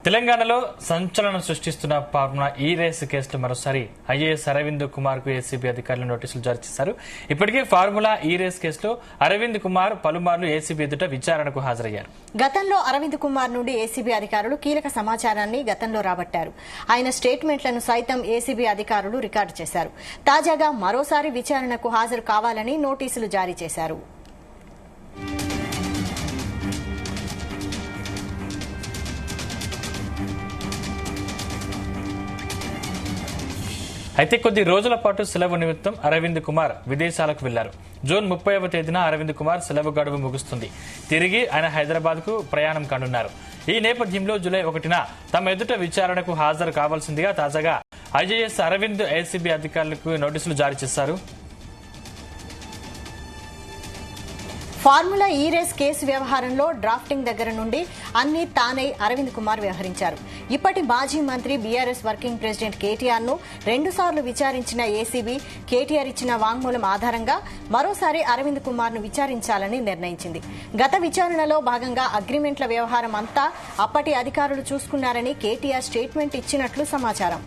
తెలంగాణలో సంచలనం సృష్టిస్తున్న ఫార్ములా ఈ రేసు కేసులో మరోసారి ఐఏఎస్ అరవింద్ కుమార్ కు ఏసీబీ అధికారులు నోటీసులు జారీ చేశారు. ఇప్పటికే ఫార్ములా ఈ రేసు కేసులో అరవింద్ కుమార్ పలుమార్లు ఏసీబీ ఎదుట విచారణకు హాజరయ్యారు. గతంలో అరవింద్ కుమార్ నుండి ఏసీబీ అధికారులు కీలక సమాచారాన్ని గతంలో రాబట్టారు. ఆయన స్టేట్మెంట్లను సైతం ఏసీబీ అధికారులు రికార్డు చేశారు. తాజాగా మరోసారి విచారణకు హాజరు కావాలని నోటీసులు జారీ చేశారు. అయితే కొద్ది రోజుల పాటు సెలవు నిమిత్తం అరవింద్ కుమార్ విదేశాలకు వెళ్లారు. జూన్ 30వ తేదీన అరవింద్ కుమార్ సెలవు గడువు ముగుస్తుంది. తిరిగి ఆయన హైదరాబాద్ కు ప్రయాణం కానున్నారు. ఈ నేపథ్యంలో జూలై 1న తమ ఎదుట విచారణకు హాజరు కావాల్సిందిగా తాజాగా ఐఏఎస్ అరవింద్ ఏసీబీ అధికారులకు నోటీసులు జారీ చేశారు. ఫార్ములా ఈ రేస్ కేసు వ్యవహారంలో డ్రాఫ్టింగ్ దగ్గర నుండి అన్ని తానై అరవింద్ కుమార్ వ్యవహరించారు. ఇప్పటి మాజీ మంత్రి బీఆర్ఎస్ వర్కింగ్ ప్రెసిడెంట్ కేటీఆర్ ను 2 సార్లు విచారించిన ఏసీబీ కేటీఆర్ ఇచ్చిన వాంగ్మూలం ఆధారంగా మరోసారి అరవింద్ కుమార్ ను విచారించాలని నిర్ణయించింది. గత విచారణలో భాగంగా అగ్రిమెంట్ల వ్యవహారం అంతా అప్పటి అధికారులు చూసుకున్నారని కేటీఆర్ స్టేట్మెంట్ ఇచ్చినట్లు సమాచారం.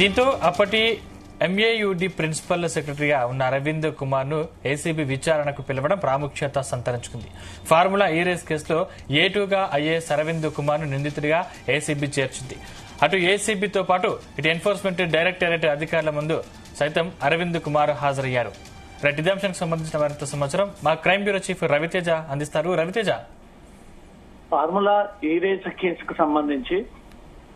దీంతో అప్పటి ఎంఏయుడి ప్రిన్సిపల్ సెక్రటరీగా ఉన్న అరవింద్ కుమార్ ను ఏసీబీ విచారణకు పిలవడం ప్రాముఖ్యత సంతరించుకుంది. ఫార్ములా ఈ రేస్ కేసులో ఏటూగా ఐఏఎస్ అరవింద్ కుమార్ ను నిందితుడిగా ఏసీబీ చేర్చింది. అటు ఏసీబీతో పాటు ఇటు ఎన్ఫోర్స్మెంట్ డైరెక్టరేట్ అధికారుల ముందు సైతం అరవింద్ కుమార్ హాజరయ్యారు. ఇదే అంశానికి సంబంధించిన మరింత సమాచారం మా క్రైమ్ బ్యూరో చీఫ్ రవితేజ అందిస్తారు. రవితేజ, ఫార్ములా ఈ రేస్ కేసుకు సంబంధించి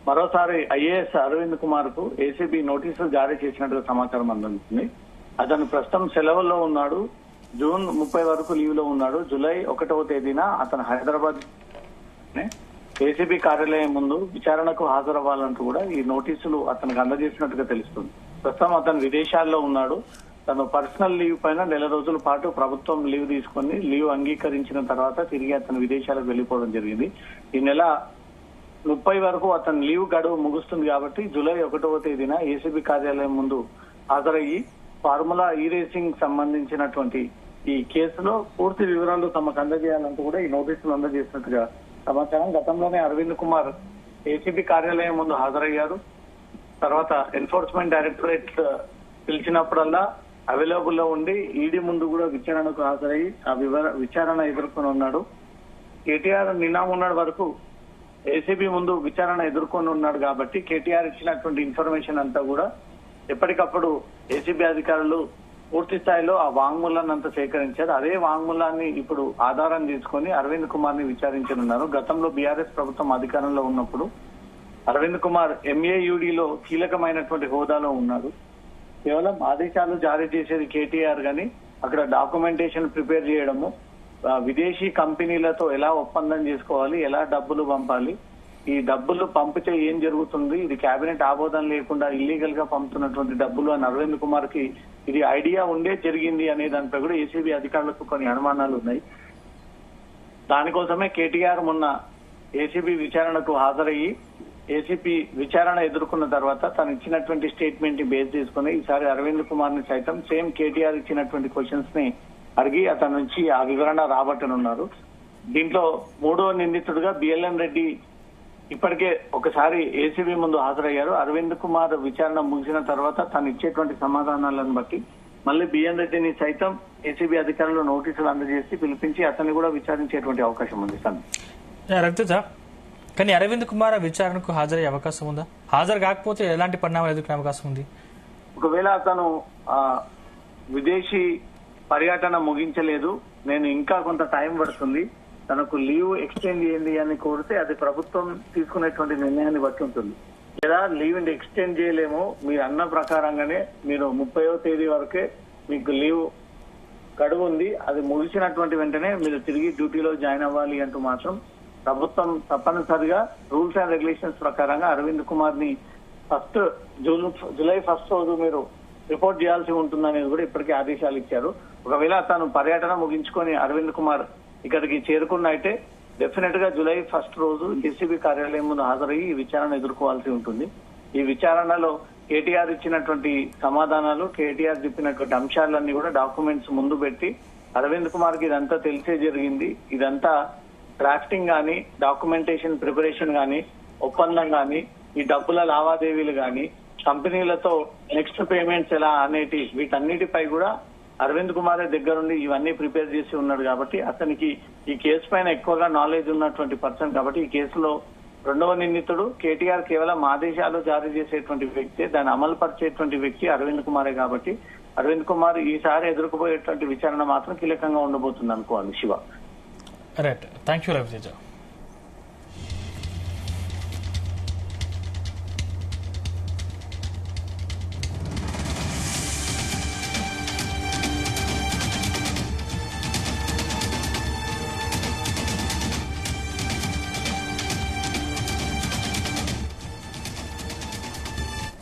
మరోసారి ఐఏఎస్ అరవింద్ కుమార్ కు ఏసీబీ నోటీసులు జారీ చేసినట్టుగా సమాచారం అందుతుంది. అతను ప్రస్తుతం సెలవుల్లో ఉన్నాడు. జూన్ 30 వరకు లీవ్ లో ఉన్నాడు. జూలై 1వ తేదీన అతను హైదరాబాద్ ఏసీబీ కార్యాలయం ముందు విచారణకు హాజరవ్వాలంటూ కూడా ఈ నోటీసులు అతనికి అందజేసినట్టుగా తెలుస్తుంది. ప్రస్తుతం అతను విదేశాల్లో ఉన్నాడు. తను పర్సనల్ లీవ్ పైన 1 రోజుల పాటు ప్రభుత్వం లీవ్ తీసుకుని లీవ్ అంగీకరించిన తర్వాత తిరిగి అతను విదేశాలకు వెళ్లిపోవడం జరిగింది. ఈ నెల 30 వరకు అతను లీవ్ గడువు ముగుస్తుంది కాబట్టి జూలై 1వ తేదీన ఏసీబీ కార్యాలయం ముందు హాజరయ్యి ఫార్ములా ఈ రేసింగ్ సంబంధించినటువంటి ఈ కేసులో పూర్తి వివరాలు తమకు అందజేయాలంటూ కూడా ఈ నోటీసులు అందజేసినట్టుగా సమాచారం. గతంలోనే అరవింద్ కుమార్ ఏసీబీ కార్యాలయం ముందు హాజరయ్యారు. తర్వాత ఎన్ఫోర్స్మెంట్ డైరెక్టరేట్ పిలిచినప్పుడల్లా అవైలబుల్ లో ఉండి ఈడీ ముందు కూడా విచారణకు హాజరయ్యి ఆ విచారణ ఎదుర్కొని ఉన్నాడు. కేటీఆర్ నిన్న మొన్నటి వరకు ఏసీబీ ముందు విచారణ ఎదుర్కొని ఉన్నాడు కాబట్టి కేటీఆర్ ఇచ్చినటువంటి ఇన్ఫర్మేషన్ అంతా కూడా ఎప్పటికప్పుడు ఏసీబీ అధికారులు పూర్తి స్థాయిలో ఆ వాంగ్మూలాన్ని అంతా సేకరించారు. అదే వాంగ్మూలాన్ని ఇప్పుడు ఆధారం తీసుకొని అరవింద్ కుమార్ ని విచారించనున్నారు. గతంలో బీఆర్ఎస్ ప్రభుత్వం అధికారంలో ఉన్నప్పుడు అరవింద్ కుమార్ ఎంఏయుడిలో కీలకమైనటువంటి హోదాలో ఉన్నాడు. కేవలం ఆదేశాలు జారీ చేసేది కేటీఆర్ గాని అక్కడ డాక్యుమెంటేషన్ ప్రిపేర్ చేయడము, విదేశీ కంపెనీలతో ఎలా ఒప్పందం చేసుకోవాలి, ఎలా డబ్బులు పంపాలి, ఈ డబ్బులు పంపితే ఏం జరుగుతుంది, ఇది కేబినెట్ ఆమోదం లేకుండా ఇల్లీగల్ గా పంపుతున్నటువంటి డబ్బులు అని అరవింద్ కుమార్ కి ఇది ఐడియా ఉండే జరిగింది అనే దానిపై కూడా ఏసీబీ అధికారులకు కొన్ని అనుమానాలు ఉన్నాయి. దానికోసమే కేటీఆర్ మొన్న ఏసీబీ విచారణకు హాజరయ్యి ఏసీపీ విచారణ ఎదుర్కొన్న తర్వాత తను ఇచ్చినటువంటి స్టేట్మెంట్ ని బేస్ చేసుకుని ఈసారి అరవింద్ కుమార్ ని సైతం సేమ్ కేటీఆర్ ఇచ్చినటువంటి క్వశ్చన్స్ ని అడిగి అతని నుంచి ఆ వివరణ రాబట్టనున్నారు. దీంట్లో 3వ నిందితుడిగా బిఎల్ఎన్ రెడ్డి ఇప్పటికే ఒకసారి ఏసీబీ ముందు హాజరయ్యారు. అరవింద్ కుమార్ విచారణ ముగిసిన తర్వాత తను ఇచ్చేటువంటి సమాధానాలను బట్టి మళ్ళీ బిఎన్ రెడ్డిని సైతం ఏసీబీ అధికారులు నోటీసులు అందజేసి పిలిపించి అతన్ని కూడా విచారించేటువంటి అవకాశం ఉంది. కానీ అరవింద్ కుమార్ విచారణకు హాజరయ్యే అవకాశం ఉందా? హాజరు కాకపోతే ఎలాంటి పరిణామాలు ఎదుర్కొనే అవకాశం ఉంది? ఒకవేళ అతను విదేశీ పర్యటన ముగించలేదు, నేను ఇంకా కొంత టైం పడుతుంది, తనకు లీవ్ ఎక్స్టెండ్ చేయండి అని కోరితే అది ప్రభుత్వం తీసుకునేటువంటి నిర్ణయాన్ని బట్టి ఉంటుంది. లేదా లీవ్ ఎక్స్టెండ్ చేయలేము, మీరు అన్న ప్రకారంగానే మీరు 30వ తేదీ వరకే మీకు లీవ్ గడువు ఉంది, అది ముగిసినటువంటి వెంటనే మీరు తిరిగి డ్యూటీలో జాయిన్ అవ్వాలి అంటూ మాత్రం ప్రభుత్వం తప్పనిసరిగా రూల్స్ అండ్ రెగ్యులేషన్స్ ప్రకారంగా అరవింద్ కుమార్ ని జూలై 1 రోజు మీరు రిపోర్ట్ చేయాల్సి ఉంటుందనేది కూడా ఇప్పటికే ఆదేశాలు ఇచ్చారు. ఒకవేళ తను పర్యటన ముగించుకొని అరవింద్ కుమార్ ఇక్కడికి చేరుకున్నైతే డెఫినెట్ గా జూలై 1 రోజు ఏసీబీ కార్యాలయం ముందు హాజరయ్యి ఈ విచారణ ఎదుర్కోవాల్సి ఉంటుంది. ఈ విచారణలో కేటీఆర్ ఇచ్చినటువంటి సమాధానాలు, కేటీఆర్ చెప్పినటువంటి అంశాలన్నీ కూడా డాక్యుమెంట్స్ ముందు పెట్టి అరవింద్ కుమార్ కి ఇదంతా తెలిసే జరిగింది, ఇదంతా డ్రాఫ్టింగ్ గానీ, డాక్యుమెంటేషన్ ప్రిపరేషన్ గానీ, ఒప్పందం గానీ, ఈ డబ్బుల లావాదేవీలు గానీ, కంపెనీలతో నెక్స్ట్ పేమెంట్స్ ఎలా అనేటి వీటన్నిటిపై కూడా అరవింద్ కుమార్ దగ్గరుండి ఇవన్నీ ప్రిపేర్ చేసి ఉన్నాడు. కాబట్టి అతనికి ఈ కేసు పైన ఎక్కువగా నాలెడ్జ్ ఉన్నటువంటి పర్సన్. కాబట్టి ఈ కేసులో రెండవ నిందితుడు కేటీఆర్ కేవలం ఆదేశాలు జారీ చేసేటువంటి వ్యక్తి, దాన్ని అమలు పరిచేటువంటి వ్యక్తి అరవింద్ కుమారే. కాబట్టి అరవింద్ కుమార్ ఈసారి ఎదుర్కోబోయేటువంటి విచారణ మాత్రం కీలకంగా ఉండబోతుంది అనుకోవాలి. Shiva. Right, thank you Raviteja.